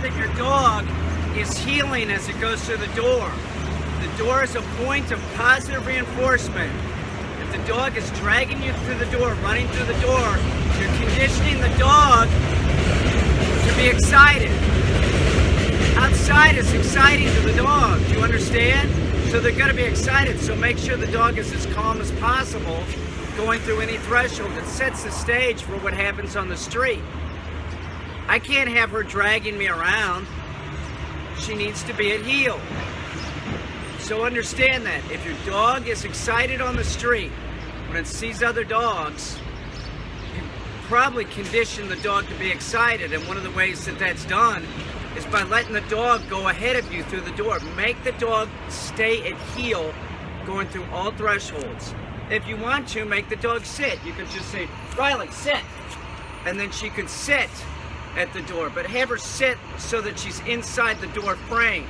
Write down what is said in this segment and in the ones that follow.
that your dog is heeling as it goes through the door. The door is a point of positive reinforcement. If the dog is dragging you through the door, running through the door, you're conditioning the dog to be excited. Outside is exciting to the dog, do you understand? So they're going to be excited, so make sure the dog is as calm as possible going through any threshold. It sets the stage for what happens on the street. I can't have her dragging me around. She needs to be at heel. So understand that. If your dog is excited on the street, when it sees other dogs, you probably condition the dog to be excited. And one of the ways that that's done is by letting the dog go ahead of you through the door. Make the dog stay at heel going through all thresholds. If you want to, make the dog sit. You can just say, Riley, sit. And then she could sit at the door, but have her sit so that she's inside the door frame.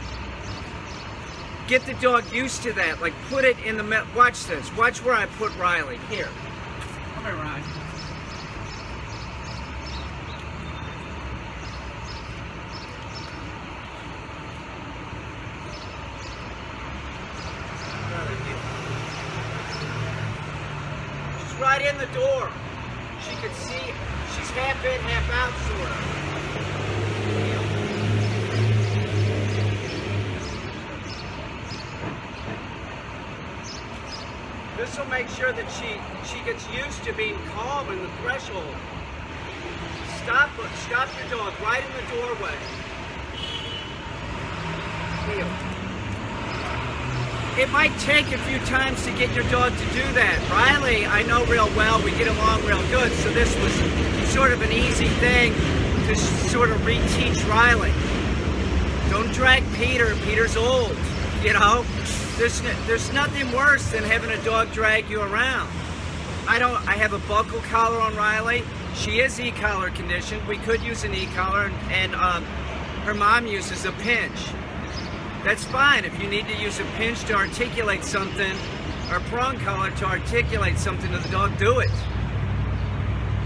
Get the dog used to that. Like, put it in the middle. Watch this. Watch where I put Riley. Here. Come here, Riley. She's right in the door. She can see. She's half in, half out, sort of. This will make sure that she gets used to being calm in the threshold. Stop your dog right in the doorway. Heel. It might take a few times to get your dog to do that. Riley, I know real well, we get along real good, so this was sort of an easy thing to sort of reteach Riley. Don't drag Peter. Peter's old, you know? There's nothing worse than having a dog drag you around. I have a buckle collar on Riley. She is e-collar conditioned. We could use an e-collar, and her mom uses a pinch. That's fine. If you need to use a pinch to articulate something, or a prong collar to articulate something to the dog, do it.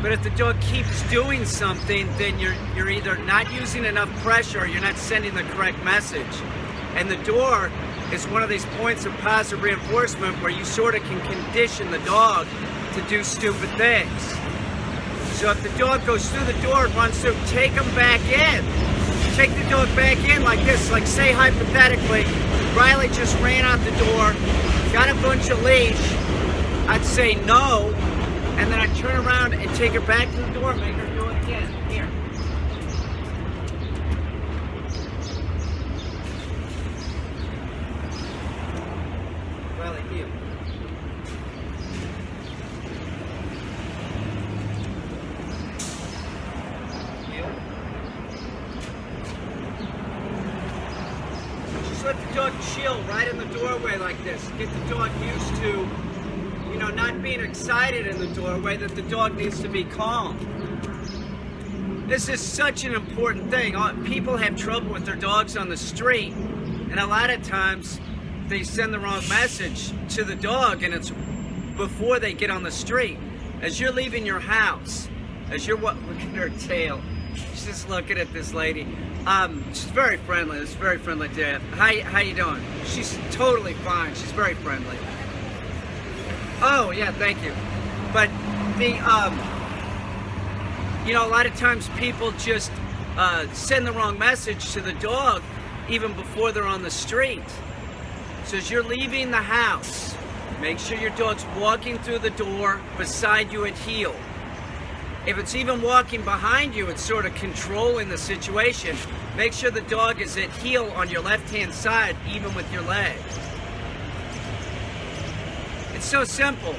But if the dog keeps doing something, then you're either not using enough pressure or you're not sending the correct message. And the door is one of these points of positive reinforcement where you sort of can condition the dog to do stupid things. So if the dog goes through the door and runs through, take him back in. Take the dog back in like this, like say hypothetically, Riley just ran out the door, got a bunch of leash, I'd say no, and then I'd turn around and take her back to the door and make her do it again. Here. Riley, heel. Let the dog chill right in the doorway like this. Get the dog used to, you know, not being excited in the doorway, that the dog needs to be calm. This is such an important thing. People have trouble with their dogs on the street, and a lot of times they send the wrong message to the dog, and it's before they get on the street. As you're leaving your house, as you're look at her tail. She's just looking at this lady. She's very friendly. It's very friendly dad. How you doing? She's totally fine. She's very friendly. Oh yeah, thank you. But the you know, a lot of times people just send the wrong message to the dog even before they're on the street. So as you're leaving the house, make sure your dog's walking through the door beside you at heel. If it's even walking behind you, it's sort of controlling the situation. Make sure the dog is at heel on your left-hand side, even with your leg. It's so simple.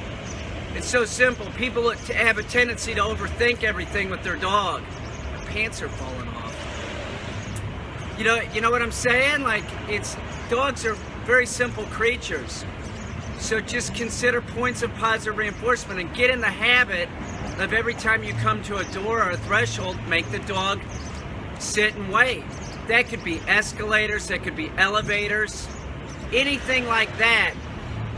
It's so simple. People have a tendency to overthink everything with their dog. Their pants are falling off. You know what I'm saying? Like, dogs are very simple creatures. So just consider points of positive reinforcement and get in the habit of every time you come to a door or a threshold, make the dog sit and wait. That could be escalators, that could be elevators, anything like that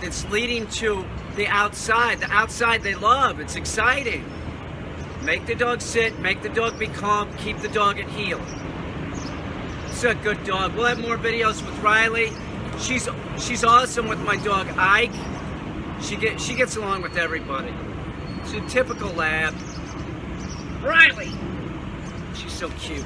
that's leading to the outside. The outside they love, it's exciting. Make the dog sit, make the dog be calm, keep the dog at heel. She's a good dog. We'll have more videos with Riley. She's awesome with my dog Ike. She gets along with everybody. She's a typical lab. Riley! She's so cute.